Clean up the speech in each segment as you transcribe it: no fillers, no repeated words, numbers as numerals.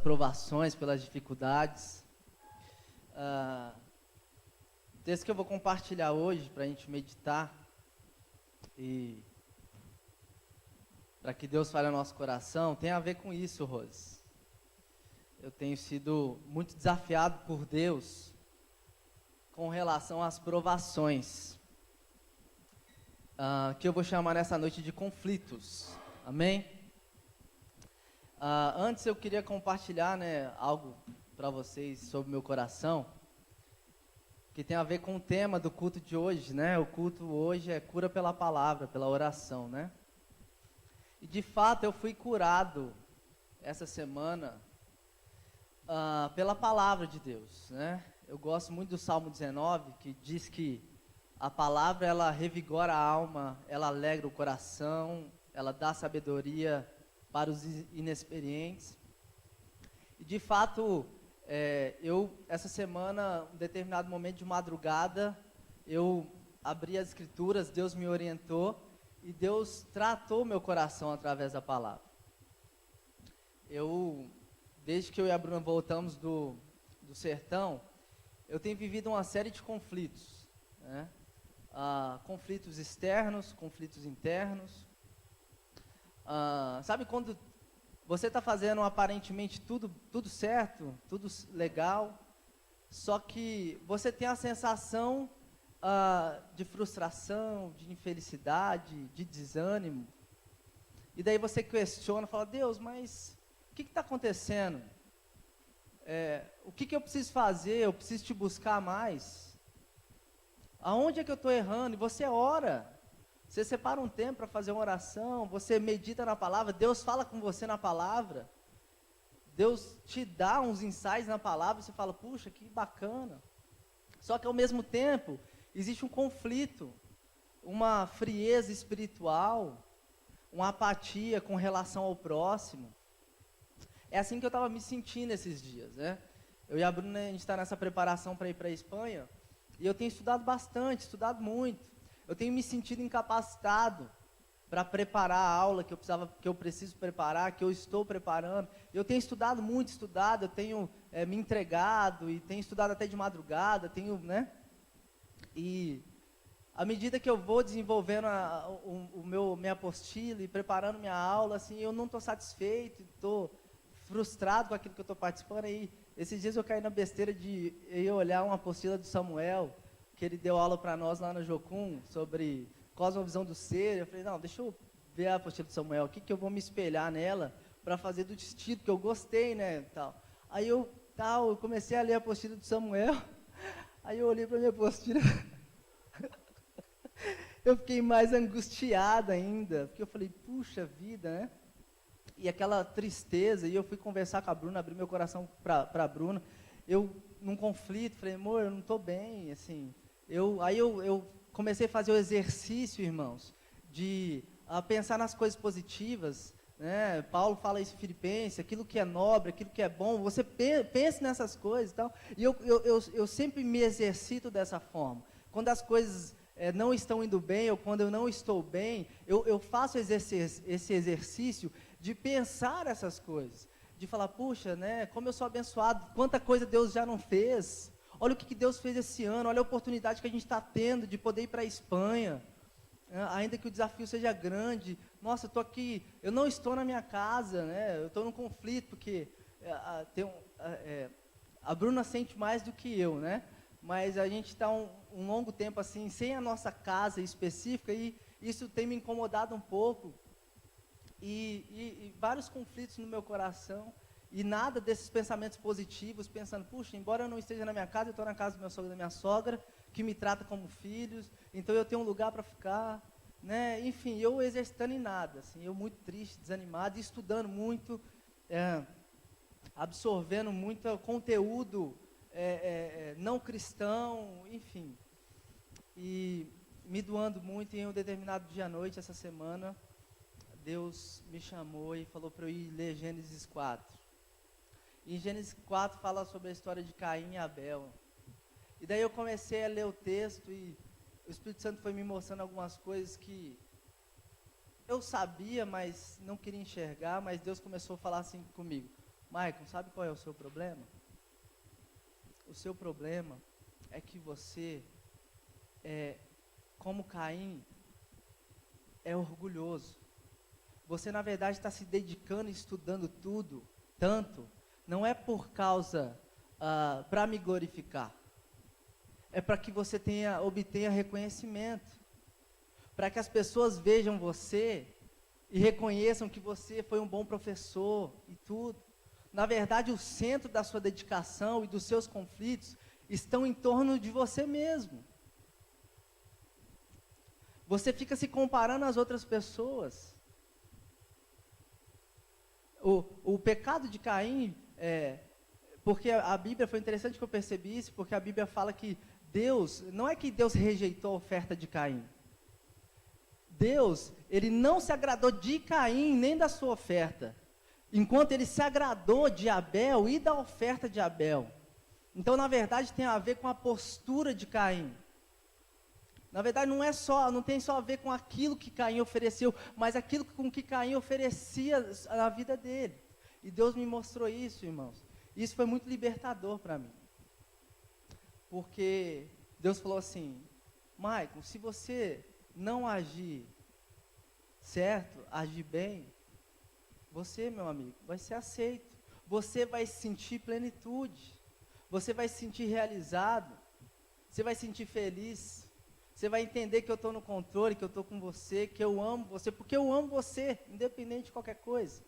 provações, pelas dificuldades. O texto que eu vou compartilhar hoje para a gente meditar e para que Deus fale ao nosso coração, tem a ver com isso, Rose. Eu tenho sido muito desafiado por Deus com relação às provações, que eu vou chamar nessa noite de conflitos, amém? Antes eu queria compartilhar, algo para vocês sobre o meu coração, que tem a ver com o tema do culto de hoje, O culto hoje é cura pela palavra, pela oração, E de fato eu fui curado essa semana pela palavra de Deus, Eu gosto muito do Salmo 19, que diz que a palavra ela revigora a alma, ela alegra o coração, ela dá sabedoria para os inexperientes. E de fato, essa semana, em um determinado momento de madrugada, eu abri as escrituras, Deus me orientou e Deus tratou meu coração através da palavra. Desde que eu e a Bruna voltamos do sertão, eu tenho vivido uma série de conflitos, conflitos externos, conflitos internos. Sabe quando você está fazendo aparentemente tudo certo, tudo legal, só que você tem a sensação de frustração, de infelicidade, de desânimo, e daí você questiona, fala, Deus, mas o que está acontecendo? O que eu preciso fazer? Eu preciso te buscar mais? Aonde é que eu estou errando? E você ora, você separa um tempo para fazer uma oração, você medita na palavra, Deus fala com você na palavra, Deus te dá uns insights na palavra, e você fala, puxa, que bacana. Só que ao mesmo tempo, existe um conflito, uma frieza espiritual, uma apatia com relação ao próximo. É assim que eu estava me sentindo esses dias, Eu e a Bruna, a gente está nessa preparação para ir para a Espanha, e eu tenho estudado bastante, estudado muito. Eu tenho me sentido incapacitado para preparar a aula que eu preciso preparar, que eu estou preparando. Eu tenho estudado muito, eu tenho me entregado e tenho estudado até de madrugada, E à medida que eu vou desenvolvendo minha apostila e preparando minha aula, assim, eu não estou satisfeito, estou frustrado com aquilo que eu estou participando. E esses dias eu caí na besteira de ir olhar uma apostila do Samuel, que ele deu aula para nós lá na Jocum, sobre cosmovisão do ser. Eu falei, não, deixa eu ver a apostila do Samuel aqui, que eu vou me espelhar nela, para fazer do destino, que eu gostei, tal. Aí eu comecei a ler a apostila do Samuel, aí eu olhei para a minha apostila, eu fiquei mais angustiado ainda, porque eu falei, puxa vida, E aquela tristeza, e eu fui conversar com a Bruna, abri meu coração para a Bruna, eu, num conflito, falei, amor, eu não estou bem, assim. Aí eu comecei a fazer o exercício, irmãos, de pensar nas coisas positivas, Paulo fala isso em Filipenses, aquilo que é nobre, aquilo que é bom, você pense nessas coisas e tal. E eu sempre me exercito dessa forma. Quando as coisas não estão indo bem, ou quando eu não estou bem, eu faço esse exercício de pensar essas coisas, de falar, puxa, como eu sou abençoado, quanta coisa Deus já não fez. Olha o que Deus fez esse ano, olha a oportunidade que a gente está tendo de poder ir para a Espanha, ainda que o desafio seja grande. Nossa, eu estou aqui, eu não estou na minha casa, eu estou num conflito, porque a Bruna sente mais do que eu, mas a gente está um longo tempo assim, sem a nossa casa específica, e isso tem me incomodado um pouco, e vários conflitos no meu coração, e nada desses pensamentos positivos, pensando, puxa, embora eu não esteja na minha casa, eu estou na casa do meu sogro e da minha sogra, que me trata como filhos, então eu tenho um lugar para ficar, Enfim, eu exercitando em nada, assim, eu muito triste, desanimado, estudando muito, absorvendo muito conteúdo não cristão, enfim, e me doando muito. Em um determinado dia à noite, essa semana, Deus me chamou e falou para eu ir ler Gênesis 4. Em Gênesis 4 fala sobre a história de Caim e Abel. E daí eu comecei a ler o texto e o Espírito Santo foi me mostrando algumas coisas que eu sabia, mas não queria enxergar, mas Deus começou a falar assim comigo. Maicon, sabe qual é o seu problema? O seu problema é que você, como Caim, é orgulhoso. Você, na verdade, está se dedicando e estudando tudo, tanto, não é por causa, para me glorificar. É para que você obtenha reconhecimento. Para que as pessoas vejam você e reconheçam que você foi um bom professor e tudo. Na verdade, o centro da sua dedicação e dos seus conflitos estão em torno de você mesmo. Você fica se comparando às outras pessoas. O pecado de Caim, porque a Bíblia, foi interessante que eu percebi isso, porque a Bíblia fala que Deus, não é que Deus rejeitou a oferta de Caim. Deus, ele não se agradou de Caim, nem da sua oferta, enquanto ele se agradou de Abel e da oferta de Abel. Então, na verdade, tem a ver com a postura de Caim. Na verdade, não tem só a ver com aquilo que Caim ofereceu, mas aquilo com que Caim oferecia na vida dele. E Deus me mostrou isso, irmãos. Isso foi muito libertador para mim. Porque Deus falou assim: Maicon, se você não agir certo, agir bem, você, meu amigo, vai ser aceito. Você vai sentir plenitude. Você vai se sentir realizado. Você vai se sentir feliz. Você vai entender que eu estou no controle, que eu estou com você, que eu amo você, porque eu amo você, independente de qualquer coisa.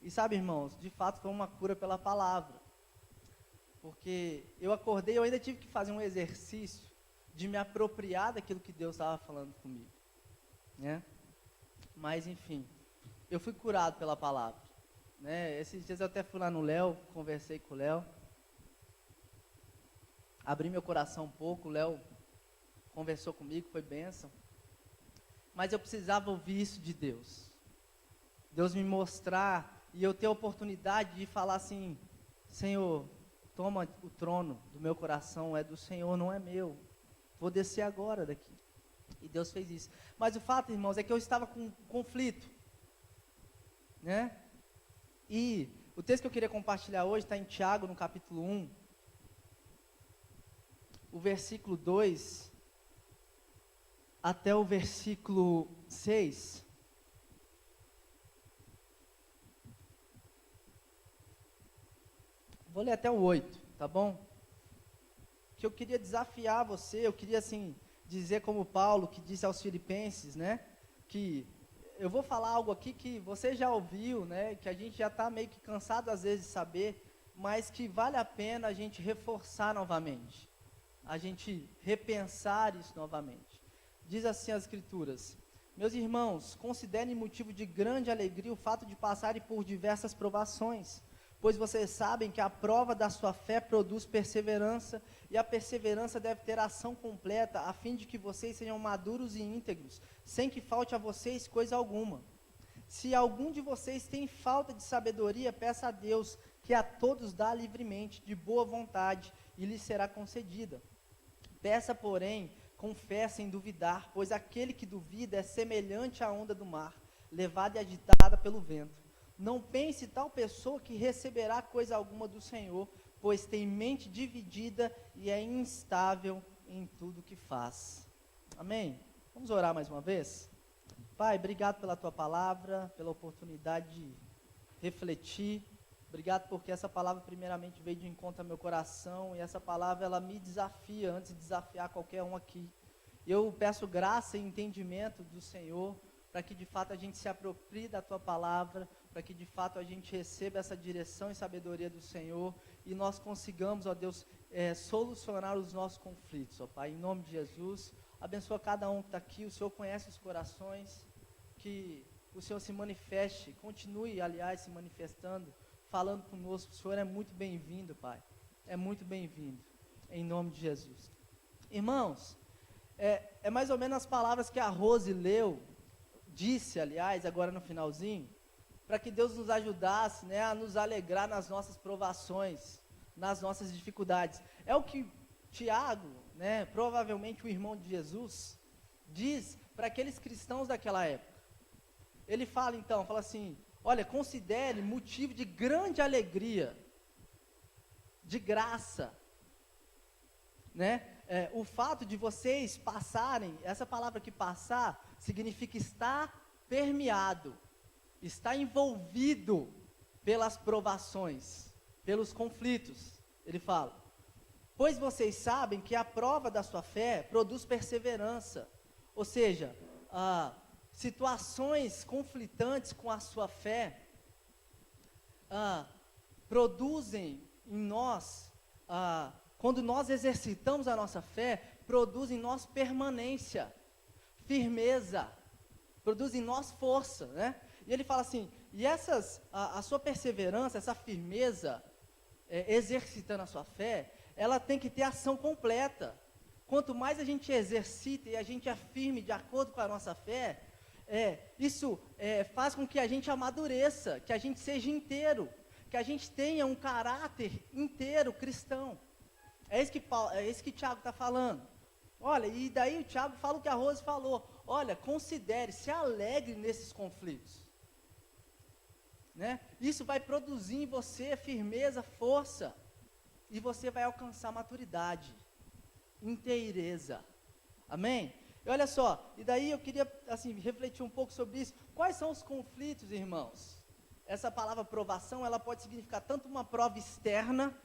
E sabe, irmãos, de fato foi uma cura pela palavra. Porque eu acordei, eu ainda tive que fazer um exercício de me apropriar daquilo que Deus estava falando comigo, né? Mas, enfim, eu fui curado pela palavra, né? Esses dias eu até fui lá no Léo, conversei com o Léo, abri meu coração um pouco, o Léo conversou comigo, foi bênção, mas eu precisava ouvir isso de Deus, Deus me mostrar, e eu ter a oportunidade de falar assim: Senhor, toma o trono do meu coração, é do Senhor, não é meu, vou descer agora daqui. E Deus fez isso. Mas o fato, irmãos, é que eu estava com conflito, né? E o texto que eu queria compartilhar hoje está em Tiago, no capítulo 1, o versículo 2 até o versículo 6. Vou ler até o 8, tá bom? Que eu queria desafiar você, eu queria assim dizer como Paulo, que disse aos Filipenses, né? Que eu vou falar algo aqui que você já ouviu, né? Que a gente já está meio que cansado às vezes de saber, mas que vale a pena a gente reforçar novamente, a gente repensar isso novamente. Diz assim as Escrituras: meus irmãos, considerem motivo de grande alegria o fato de passarem por diversas provações, pois vocês sabem que a prova da sua fé produz perseverança, e a perseverança deve ter ação completa, a fim de que vocês sejam maduros e íntegros, sem que falte a vocês coisa alguma. Se algum de vocês tem falta de sabedoria, peça a Deus, que a todos dá livremente, de boa vontade, e lhe será concedida. Peça, porém, com fé sem duvidar, pois aquele que duvida é semelhante à onda do mar, levada e agitada pelo vento. Não pense tal pessoa que receberá coisa alguma do Senhor, pois tem mente dividida e é instável em tudo que faz. Amém? Vamos orar mais uma vez? Pai, obrigado pela tua palavra, pela oportunidade de refletir. Obrigado porque essa palavra primeiramente veio de encontro ao meu coração, e essa palavra ela me desafia antes de desafiar qualquer um aqui. Eu peço graça e entendimento do Senhor, para que de fato a gente se aproprie da tua palavra, para que de fato a gente receba essa direção e sabedoria do Senhor, e nós consigamos, ó Deus, solucionar os nossos conflitos, ó Pai, em nome de Jesus. Abençoa cada um que está aqui, o Senhor conhece os corações, que o Senhor se manifeste, continue, aliás, se manifestando, falando conosco. O Senhor é muito bem-vindo, Pai, é muito bem-vindo, em nome de Jesus. Irmãos, é mais ou menos as palavras que a Rose leu, disse, aliás, agora no finalzinho, para que Deus nos ajudasse, né, a nos alegrar nas nossas provações, nas nossas dificuldades. É o que Tiago, né, provavelmente o irmão de Jesus, diz para aqueles cristãos daquela época. Ele fala assim: olha, considere motivo de grande alegria, de graça, né? O fato de vocês passarem, essa palavra que passar, significa estar permeado, estar envolvido pelas provações, pelos conflitos, ele fala. Pois vocês sabem que a prova da sua fé produz perseverança, ou seja, situações conflitantes com a sua fé, produzem em nós, quando nós exercitamos a nossa fé, produz em nós permanência, firmeza, produz em nós força, né? E ele fala assim, e a sua perseverança, essa firmeza, exercitando a sua fé, ela tem que ter ação completa. Quanto mais a gente exercita e a gente é firme de acordo com a nossa fé, isso faz com que a gente amadureça, que a gente seja inteiro, que a gente tenha um caráter inteiro cristão. É isso que Tiago está falando. Olha, e daí o Tiago fala o que a Rose falou. Olha, considere, se alegre nesses conflitos. Né? Isso vai produzir em você firmeza, força, e você vai alcançar maturidade, inteireza. Amém? E olha só, e daí eu queria assim, refletir um pouco sobre isso. Quais são os conflitos, irmãos? Essa palavra provação, ela pode significar tanto uma prova externa,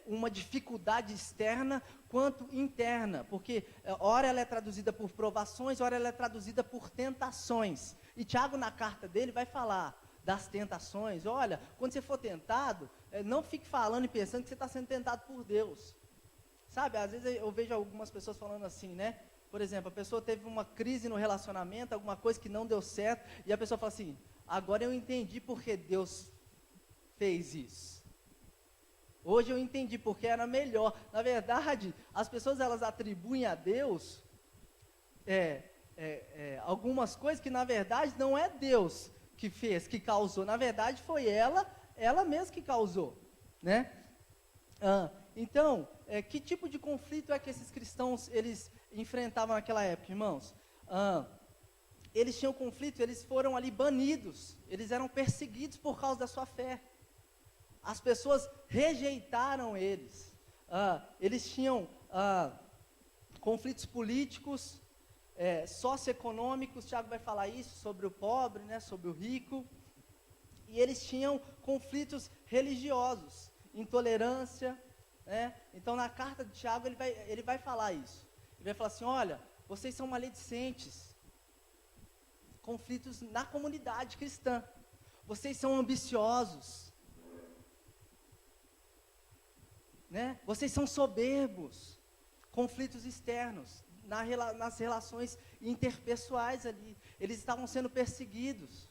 uma dificuldade externa, quanto interna, porque ora ela é traduzida por provações, ora ela é traduzida por tentações. E Tiago, na carta dele, vai falar das tentações. Olha, quando você for tentado, não fique falando e pensando que você está sendo tentado por Deus. Sabe, às vezes eu vejo algumas pessoas falando assim, né? Por exemplo, a pessoa teve uma crise no relacionamento, alguma coisa que não deu certo, e a pessoa fala assim, agora eu entendi porque Deus fez isso. Hoje eu entendi porque era melhor. Na verdade, as pessoas elas atribuem a Deus algumas coisas que na verdade não é Deus que fez, que causou. Na verdade foi ela mesma que causou, né? Então, que tipo de conflito é que esses cristãos eles enfrentavam naquela época, irmãos? Eles tinham conflito, eles foram ali banidos, eles eram perseguidos por causa da sua fé. As pessoas rejeitaram eles. Eles tinham conflitos políticos, socioeconômicos. Tiago vai falar isso sobre o pobre, né, sobre o rico. E eles tinham conflitos religiosos, intolerância, né? Então na carta de Tiago ele vai falar isso. Ele vai falar assim, olha, vocês são maledicentes. Conflitos na comunidade cristã. Vocês são ambiciosos. Né? Vocês são soberbos, conflitos externos, nas relações interpessoais ali, eles estavam sendo perseguidos,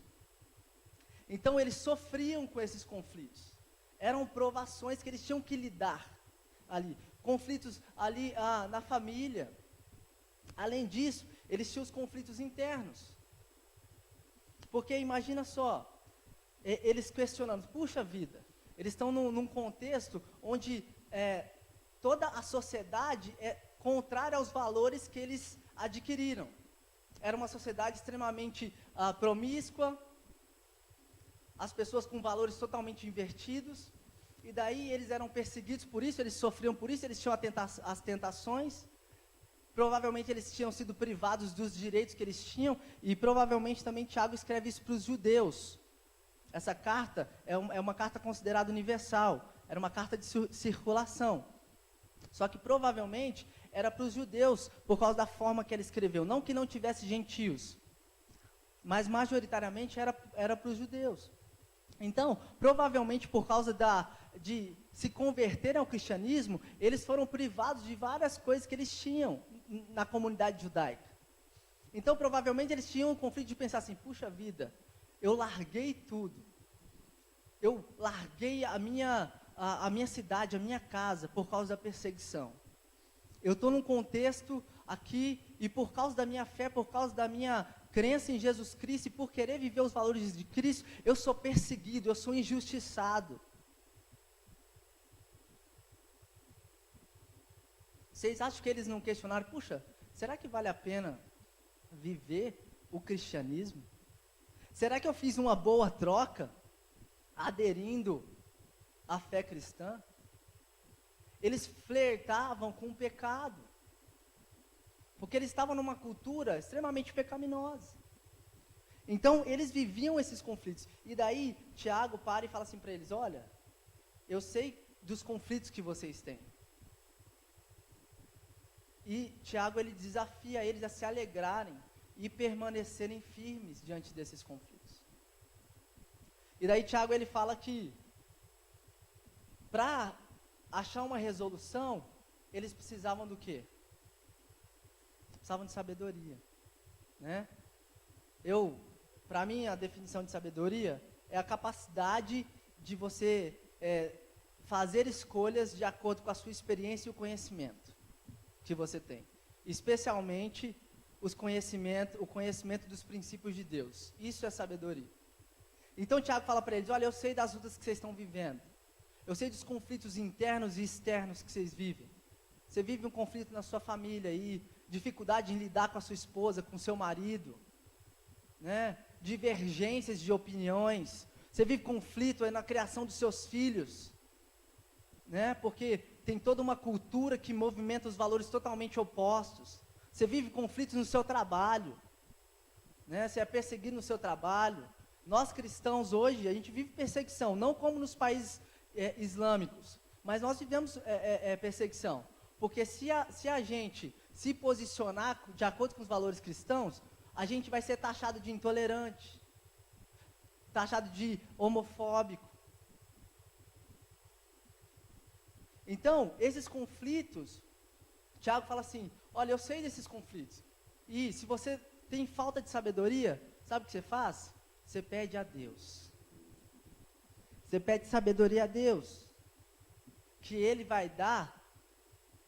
então eles sofriam com esses conflitos, eram provações que eles tinham que lidar ali, conflitos ali na família. Além disso, eles tinham os conflitos internos, porque imagina só, eles questionando, puxa vida, eles estão num contexto onde toda a sociedade é contrária aos valores que eles adquiriram. Era uma sociedade extremamente promíscua, as pessoas com valores totalmente invertidos, e daí eles eram perseguidos por isso, eles sofriam por isso, eles tinham as tentações, provavelmente eles tinham sido privados dos direitos que eles tinham, e provavelmente também Tiago escreve isso para os judeus. Essa carta é uma carta considerada universal, era uma carta de circulação, só que provavelmente era para os judeus, por causa da forma que ele escreveu, não que não tivesse gentios, mas majoritariamente era para os judeus. Então, provavelmente por causa de se converterem ao cristianismo, eles foram privados de várias coisas que eles tinham na comunidade judaica. Então, provavelmente eles tinham um conflito de pensar assim, puxa vida, eu larguei tudo, eu larguei a minha cidade, a minha casa, por causa da perseguição. Eu estou num contexto aqui, e por causa da minha fé, por causa da minha crença em Jesus Cristo, e por querer viver os valores de Cristo, eu sou perseguido, eu sou injustiçado. Vocês acham que eles não questionaram, puxa, será que vale a pena viver o cristianismo? Será que eu fiz uma boa troca aderindo à fé cristã? Eles flertavam com o pecado, porque eles estavam numa cultura extremamente pecaminosa. Então, eles viviam esses conflitos. E daí, Tiago para e fala assim para eles: olha, eu sei dos conflitos que vocês têm. E Tiago, ele desafia eles a se alegrarem e permanecerem firmes diante desses conflitos. E daí, Tiago, ele fala que para achar uma resolução, eles precisavam do quê? Precisavam de sabedoria, né? Para mim, a definição de sabedoria é a capacidade de você fazer escolhas de acordo com a sua experiência e o conhecimento que você tem. Especialmente o conhecimento dos princípios de Deus. Isso é sabedoria. Então, Tiago fala para eles: olha, eu sei das lutas que vocês estão vivendo. Eu sei dos conflitos internos e externos que vocês vivem. Você vive um conflito na sua família aí, dificuldade em lidar com a sua esposa, com o seu marido, né? Divergências de opiniões. Você vive conflito aí na criação dos seus filhos, né? Porque tem toda uma cultura que movimenta os valores totalmente opostos. Você vive conflitos no seu trabalho, né? Você é perseguido no seu trabalho. Nós cristãos hoje, a gente vive perseguição, não como nos países islâmicos, mas nós vivemos perseguição, porque se a gente se posicionar de acordo com os valores cristãos, a gente vai ser taxado de intolerante, taxado de homofóbico. Então, esses conflitos, Tiago fala assim: olha, eu sei desses conflitos, e se você tem falta de sabedoria, sabe o que você faz? Você pede a Deus. Você pede sabedoria a Deus, que Ele vai dar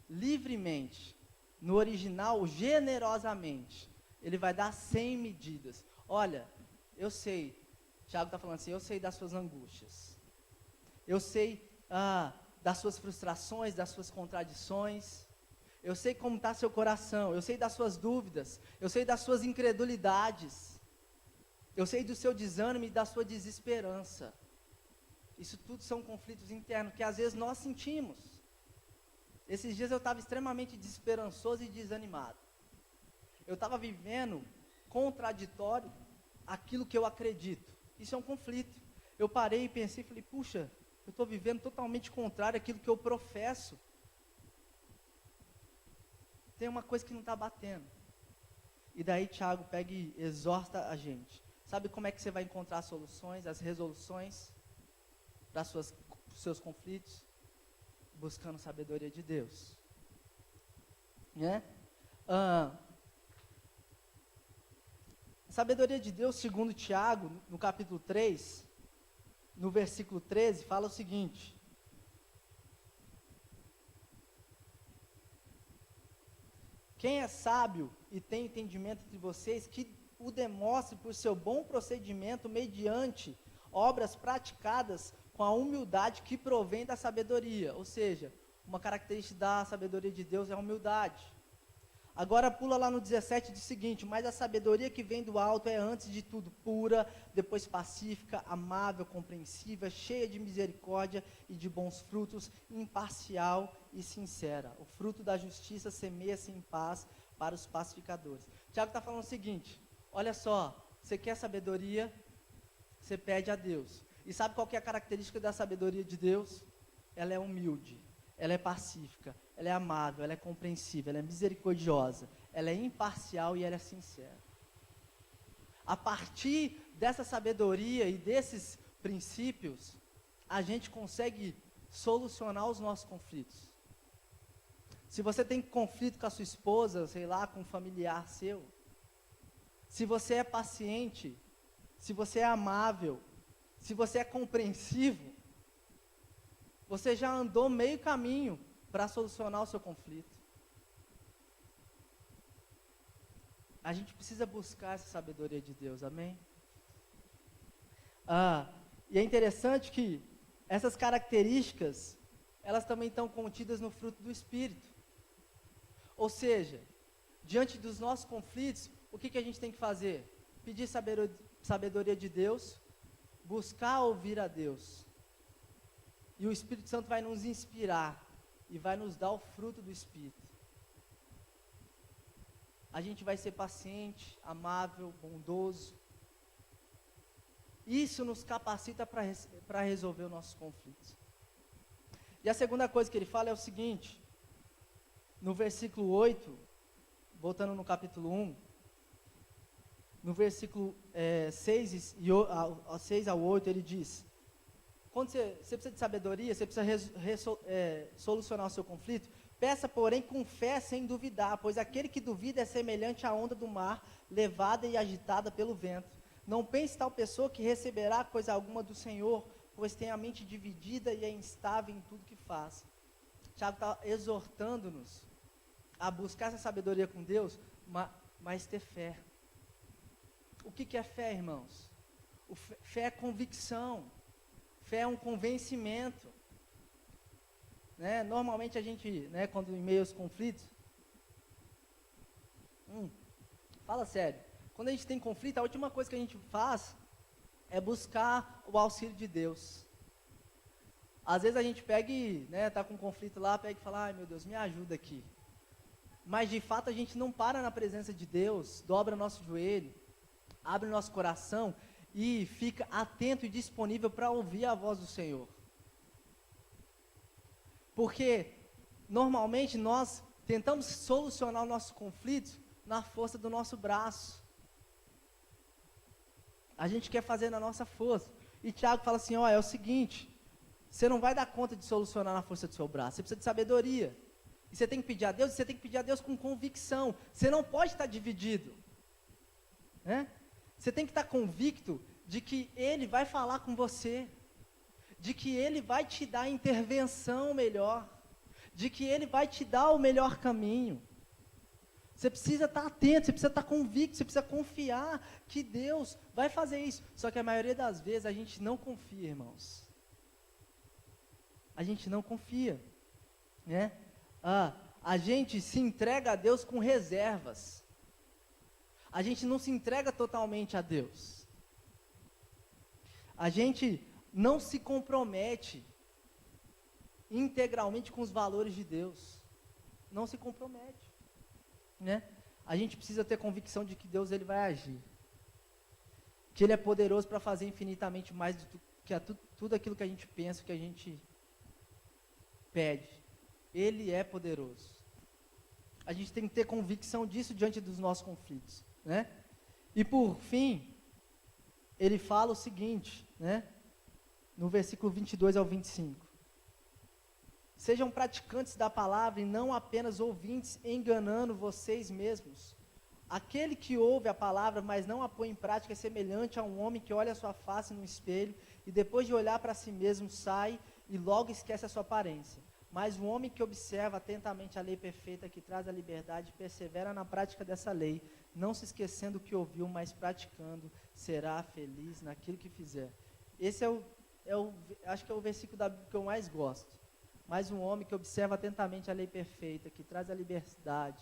livremente, no original, generosamente. Ele vai dar sem medidas. Olha, eu sei, Tiago está falando assim, eu sei das suas angústias. Eu sei das suas frustrações, das suas contradições. Eu sei como está seu coração. Eu sei das suas dúvidas. Eu sei das suas incredulidades. Eu sei do seu desânimo e da sua desesperança. Isso tudo são conflitos internos que às vezes nós sentimos. Esses dias eu estava extremamente desesperançoso e desanimado. Eu estava vivendo contraditório aquilo que eu acredito. Isso é um conflito. Eu parei e pensei, falei, puxa, eu estou vivendo totalmente contrário àquilo que eu professo. Tem uma coisa que não está batendo. E daí Tiago pega e exorta a gente. Sabe como é que você vai encontrar as soluções, as resoluções para os seus conflitos? Buscando sabedoria de Deus, né? Sabedoria de Deus, segundo Tiago, no capítulo 3, no versículo 13, fala o seguinte: quem é sábio e tem entendimento entre vocês, que o demonstre por seu bom procedimento mediante obras praticadas com a humildade que provém da sabedoria. Ou seja, uma característica da sabedoria de Deus é a humildade. Agora pula lá no 17, diz o seguinte: mas a sabedoria que vem do alto é antes de tudo pura, depois pacífica, amável, compreensiva, cheia de misericórdia e de bons frutos, imparcial e sincera. O fruto da justiça semeia-se em paz para os pacificadores. Tiago está falando o seguinte: olha só, você quer sabedoria, você pede a Deus. E sabe qual que é a característica da sabedoria de Deus? Ela é humilde, ela é pacífica, ela é amável, ela é compreensiva, ela é misericordiosa, ela é imparcial e ela é sincera. A partir dessa sabedoria e desses princípios, a gente consegue solucionar os nossos conflitos. Se você tem conflito com a sua esposa, sei lá, com um familiar seu, se você é paciente, se você é amável, se você é compreensivo, você já andou meio caminho para solucionar o seu conflito. A gente precisa buscar essa sabedoria de Deus, amém? E é interessante que essas características, elas também estão contidas no fruto do Espírito. Ou seja, diante dos nossos conflitos, o que a gente tem que fazer? Pedir sabedoria de Deus, buscar ouvir a Deus. E o Espírito Santo vai nos inspirar e vai nos dar o fruto do Espírito. A gente vai ser paciente, amável, bondoso. Isso nos capacita para resolver os nossos conflitos. E a segunda coisa que ele fala é o seguinte, no versículo 8, voltando no capítulo 1, no versículo 6 ao 8, ele diz, quando você precisa de sabedoria, você precisa solucionar o seu conflito, peça, porém, com fé, sem duvidar, pois aquele que duvida é semelhante à onda do mar, levada e agitada pelo vento. Não pense tal pessoa que receberá coisa alguma do Senhor, pois tem a mente dividida e é instável em tudo que faz. Tiago está exortando-nos a buscar essa sabedoria com Deus, mas ter fé. O que é fé, irmãos? Fé é convicção, fé é um convencimento. Né? Normalmente a gente, né, quando em meio aos conflitos, fala sério, quando a gente tem conflito, a última coisa que a gente faz é buscar o auxílio de Deus. Às vezes a gente pega e, né, tá com um conflito lá, pega e fala, ai meu Deus, me ajuda aqui. Mas de fato a gente não para na presença de Deus, dobra nosso joelho, abre nosso coração e fica atento e disponível para ouvir a voz do Senhor. Porque normalmente nós tentamos solucionar o nosso conflito na força do nosso braço. A gente quer fazer na nossa força. E Tiago fala assim, é o seguinte, você não vai dar conta de solucionar na força do seu braço, você precisa de sabedoria. E você tem que pedir a Deus, e você tem que pedir a Deus com convicção. Você não pode estar dividido. Né? Você tem que estar convicto de que Ele vai falar com você, de que Ele vai te dar a intervenção melhor, de que Ele vai te dar o melhor caminho. Você precisa estar atento, você precisa estar convicto, você precisa confiar que Deus vai fazer isso. Só que a maioria das vezes a gente não confia, irmãos. A gente não confia, né? A gente se entrega a Deus com reservas. A gente não se entrega totalmente a Deus. A gente não se compromete integralmente com os valores de Deus. Não se compromete. Né? A gente precisa ter convicção de que Deus ele vai agir, que Ele é poderoso para fazer infinitamente mais do que tudo aquilo que a gente pensa, que a gente pede. Ele é poderoso. A gente tem que ter convicção disso diante dos nossos conflitos, né? E por fim, ele fala o seguinte, né? No versículo 22 ao 25. Sejam praticantes da palavra e não apenas ouvintes, enganando vocês mesmos. Aquele que ouve a palavra, mas não a põe em prática, é semelhante a um homem que olha a sua face no espelho e depois de olhar para si mesmo sai e logo esquece a sua aparência. Mas o homem que observa atentamente a lei perfeita que traz a liberdade e persevera na prática dessa lei, não se esquecendo o que ouviu, mas praticando, será feliz naquilo que fizer. Esse acho que é o versículo da Bíblia que eu mais gosto. Mas um homem que observa atentamente a lei perfeita, que traz a liberdade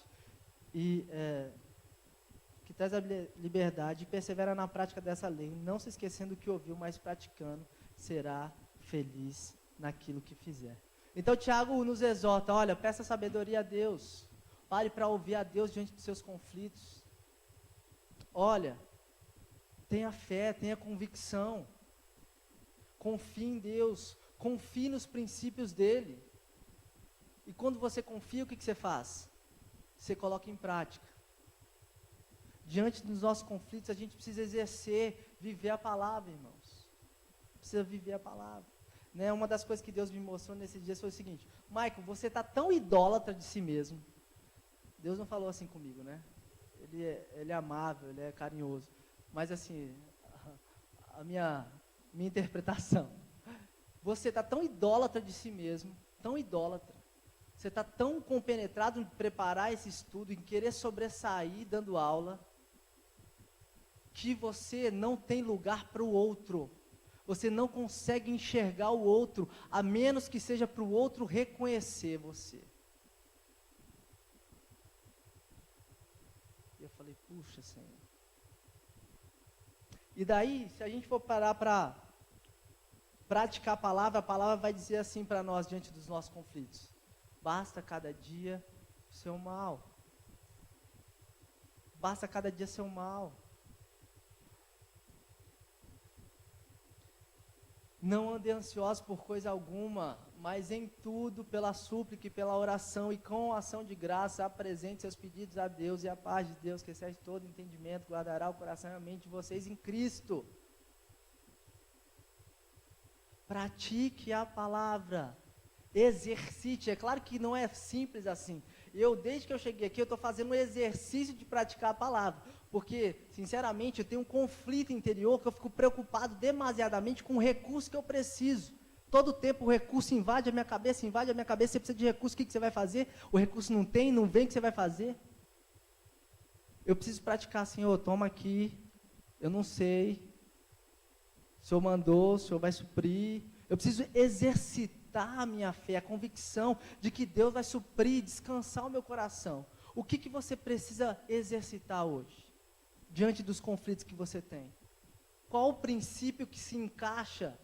e persevera na prática dessa lei, não se esquecendo do que ouviu, mas praticando, será feliz naquilo que fizer. Então Tiago nos exorta, olha, peça sabedoria a Deus, pare para ouvir a Deus diante dos seus conflitos. Olha, tenha fé, tenha convicção, confie em Deus, confie nos princípios dele. E quando você confia, o que você faz? Você coloca em prática. Diante dos nossos conflitos, a gente precisa exercer, viver a palavra, irmãos. Precisa viver a palavra. Né? Uma das coisas que Deus me mostrou nesses dias foi o seguinte: Michael, você está tão idólatra de si mesmo. Deus não falou assim comigo, né? Ele é amável, ele é carinhoso. Mas assim, a minha interpretação. Você está tão idólatra de si mesmo, tão idólatra. Você está tão compenetrado em preparar esse estudo, em querer sobressair dando aula, que você não tem lugar para o outro. Você não consegue enxergar o outro, a menos que seja para o outro reconhecer você. E eu falei, puxa, Senhor. E daí, se a gente for parar para praticar a palavra vai dizer assim para nós diante dos nossos conflitos: basta cada dia o seu mal. Basta cada dia seu mal. Não ande ansioso por coisa alguma, mas em tudo, pela súplica e pela oração e com ação de graça, apresente seus pedidos a Deus, e a paz de Deus, que excede todo entendimento, guardará o coração e a mente de vocês em Cristo. Pratique a palavra, exercite. É claro que não é simples assim. Desde que eu cheguei aqui, eu estou fazendo um exercício de praticar a palavra, porque, sinceramente, eu tenho um conflito interior que eu fico preocupado demasiadamente com o recurso que eu preciso. Todo tempo o recurso invade a minha cabeça, você precisa de recurso, o que você vai fazer? O recurso não tem, não vem, o que você vai fazer? Eu preciso praticar, Senhor, toma aqui, eu não sei, o Senhor mandou, o Senhor vai suprir. Eu preciso exercitar a minha fé, a convicção de que Deus vai suprir, descansar o meu coração. O que você precisa exercitar hoje, diante dos conflitos que você tem? Qual o princípio que se encaixa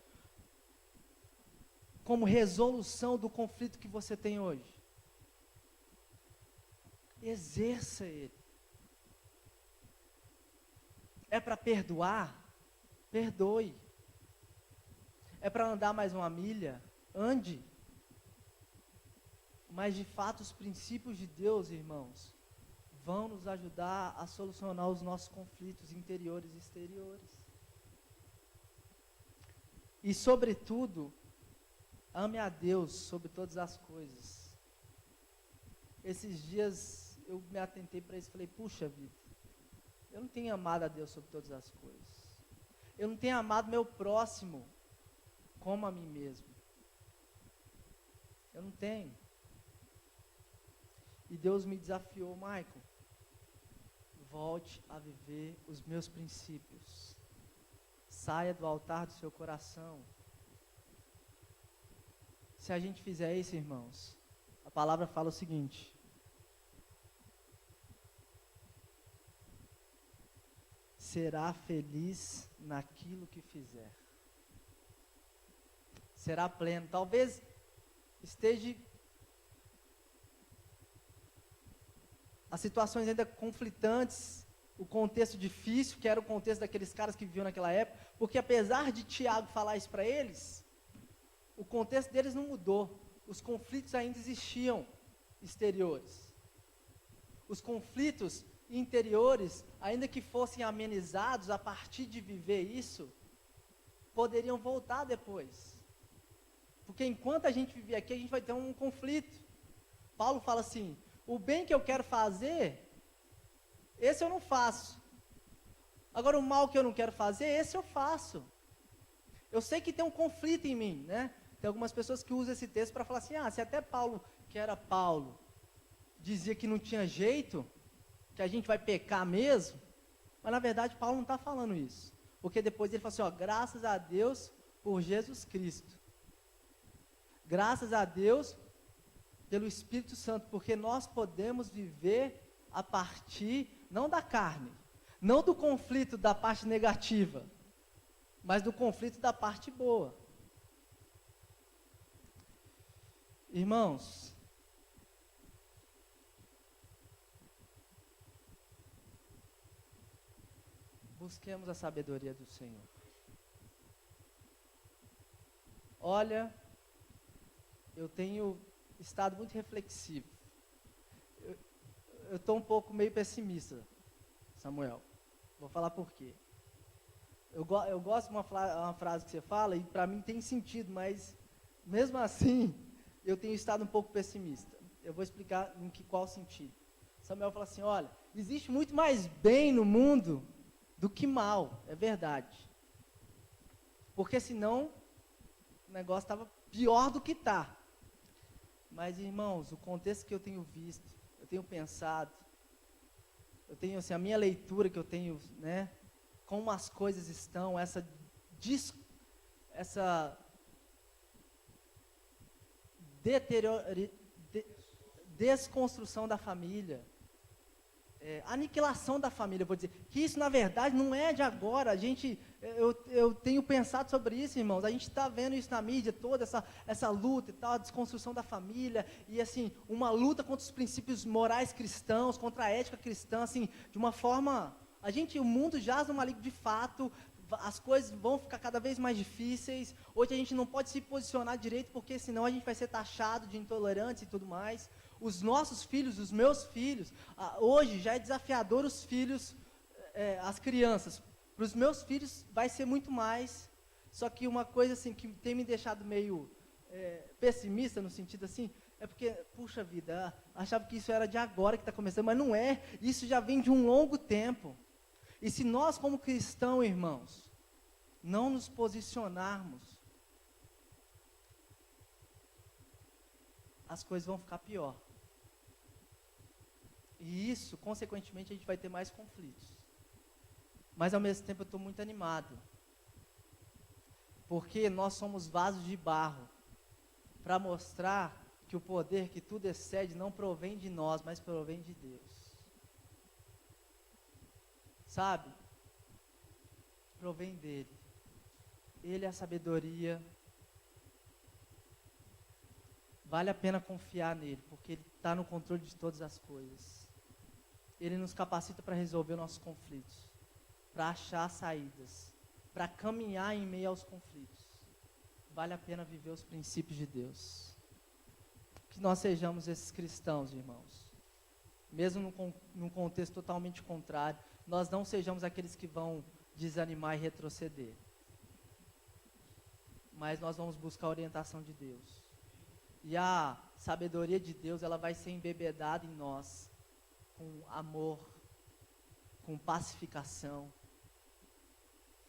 como resolução do conflito que você tem hoje? Exerça ele. É para perdoar? Perdoe. É para andar mais uma milha? Ande. Mas de fato os princípios de Deus, irmãos, vão nos ajudar a solucionar os nossos conflitos interiores e exteriores. E sobretudo, ame a Deus sobre todas as coisas. Esses dias eu me atentei para isso e falei: puxa vida, eu não tenho amado a Deus sobre todas as coisas. Eu não tenho amado meu próximo como a mim mesmo. Eu não tenho. E Deus me desafiou: Michael, volte a viver os meus princípios. Saia do altar do seu coração. Se a gente fizer isso, irmãos, a palavra fala o seguinte: será feliz naquilo que fizer. Será pleno. Talvez esteja as situações ainda conflitantes, o contexto difícil, que era o contexto daqueles caras que viviam naquela época, porque apesar de Tiago falar isso para eles, o contexto deles não mudou. Os conflitos ainda existiam exteriores. Os conflitos interiores, ainda que fossem amenizados a partir de viver isso, poderiam voltar depois. Porque enquanto a gente viver aqui, a gente vai ter um conflito. Paulo fala assim: o bem que eu quero fazer, esse eu não faço. Agora o mal que eu não quero fazer, esse eu faço. Eu sei que tem um conflito em mim, né? Tem algumas pessoas que usam esse texto para falar assim: se até Paulo, que era Paulo, dizia que não tinha jeito, que a gente vai pecar mesmo, mas na verdade Paulo não está falando isso. Porque depois ele fala assim: graças a Deus por Jesus Cristo. Graças a Deus pelo Espírito Santo, porque nós podemos viver a partir, não da carne, não do conflito da parte negativa, mas do conflito da parte boa. Irmãos, busquemos a sabedoria do Senhor. Olha, eu tenho estado muito reflexivo. Eu estou um pouco meio pessimista, Samuel. Vou falar por quê. Eu gosto de uma frase que você fala, e para mim tem sentido, mas mesmo assim, eu tenho estado um pouco pessimista. Eu vou explicar qual sentido. Samuel fala assim: olha, existe muito mais bem no mundo do que mal, é verdade. Porque senão, o negócio estava pior do que está. Mas, irmãos, o contexto que eu tenho visto, eu tenho pensado, eu tenho assim, a minha leitura que eu tenho, né, como as coisas estão, essa desconstrução da família, aniquilação da família, vou dizer, que isso na verdade não é de agora, eu tenho pensado sobre isso, irmãos, a gente está vendo isso na mídia, toda essa luta e tal, a desconstrução da família, e assim, uma luta contra os princípios morais cristãos, contra a ética cristã, assim, de uma forma, o mundo jaz no maligno de fato, as coisas vão ficar cada vez mais difíceis, hoje a gente não pode se posicionar direito, porque senão a gente vai ser taxado de intolerantes e tudo mais. Os nossos filhos, os meus filhos, hoje já é desafiador os filhos, as crianças. Para os meus filhos vai ser muito mais, só que uma coisa assim que tem me deixado meio pessimista no sentido assim, é porque, puxa vida, achava que isso era de agora que está começando, mas não é, isso já vem de um longo tempo. E se nós como cristãos, irmãos, não nos posicionarmos, as coisas vão ficar pior. E isso, consequentemente, a gente vai ter mais conflitos. Mas, ao mesmo tempo, eu estou muito animado. Porque nós somos vasos de barro. Para mostrar que o poder que tudo excede não provém de nós, mas provém de Deus. Sabe? Provém dele. Ele é a sabedoria. Vale a pena confiar nele, porque ele está no controle de todas as coisas. Ele nos capacita para resolver nossos conflitos, para achar saídas, para caminhar em meio aos conflitos. Vale a pena viver os princípios de Deus. Que nós sejamos esses cristãos, irmãos. Mesmo num contexto totalmente contrário, nós não sejamos aqueles que vão desanimar e retroceder. Mas nós vamos buscar a orientação de Deus. E a sabedoria de Deus, ela vai ser embebedada em nós, com amor, com pacificação,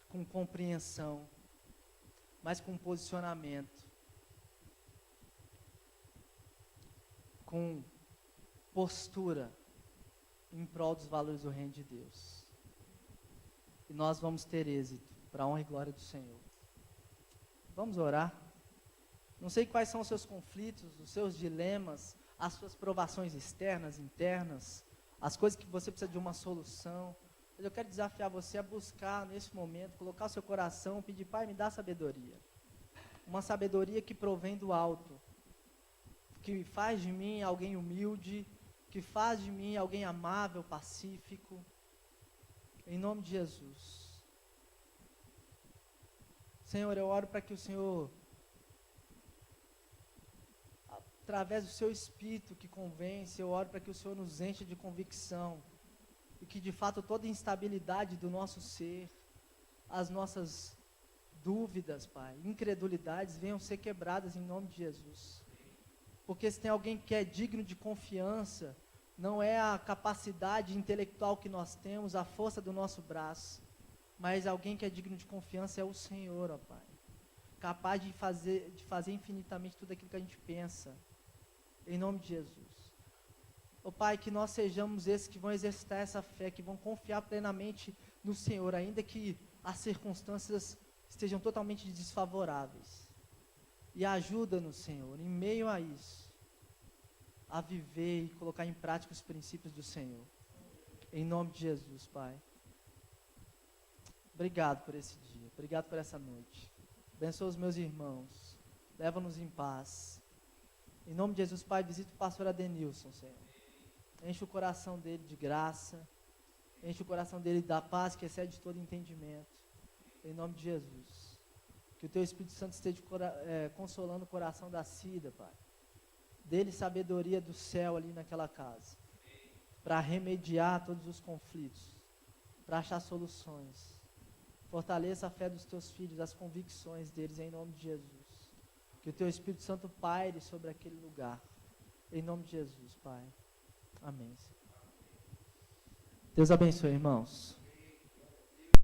com compreensão, mas com posicionamento, com postura em prol dos valores do reino de Deus. E nós vamos ter êxito, para a honra e glória do Senhor. Vamos orar. Não sei quais são os seus conflitos, os seus dilemas, as suas provações externas, internas, as coisas que você precisa de uma solução. Mas eu quero desafiar você a buscar nesse momento, colocar o seu coração, pedir, Pai, me dá sabedoria. Uma sabedoria que provém do alto, que faz de mim alguém humilde, que faz de mim alguém amável, pacífico. Em nome de Jesus. Senhor, eu oro para que o Senhor, através do seu Espírito que convence, eu oro para que o Senhor nos encha de convicção, e que de fato toda instabilidade do nosso ser, as nossas dúvidas, Pai, incredulidades, venham ser quebradas em nome de Jesus. Porque se tem alguém que é digno de confiança, não é a capacidade intelectual que nós temos, a força do nosso braço, mas alguém que é digno de confiança é o Senhor, ó Pai, capaz de fazer infinitamente tudo aquilo que a gente pensa, em nome de Jesus. Ó Pai, que nós sejamos esses que vão exercitar essa fé, que vão confiar plenamente no Senhor, ainda que as circunstâncias estejam totalmente desfavoráveis. E ajuda-nos, Senhor, em meio a isso, a viver e colocar em prática os princípios do Senhor. Em nome de Jesus, Pai. Obrigado por esse dia, obrigado por essa noite. Abençoa os meus irmãos, leva-nos em paz. Em nome de Jesus, Pai, visita o pastor Adenilson, Senhor. Enche o coração dele de graça, enche o coração dele da paz que excede todo entendimento. Em nome de Jesus. Que o Teu Espírito Santo esteja consolando o coração da Cida, Pai. Dê-lhe sabedoria do céu ali naquela casa, para remediar todos os conflitos, para achar soluções. Fortaleça a fé dos Teus filhos, as convicções deles, em nome de Jesus. Que o Teu Espírito Santo paire sobre aquele lugar, em nome de Jesus, Pai. Amém. Deus abençoe, irmãos.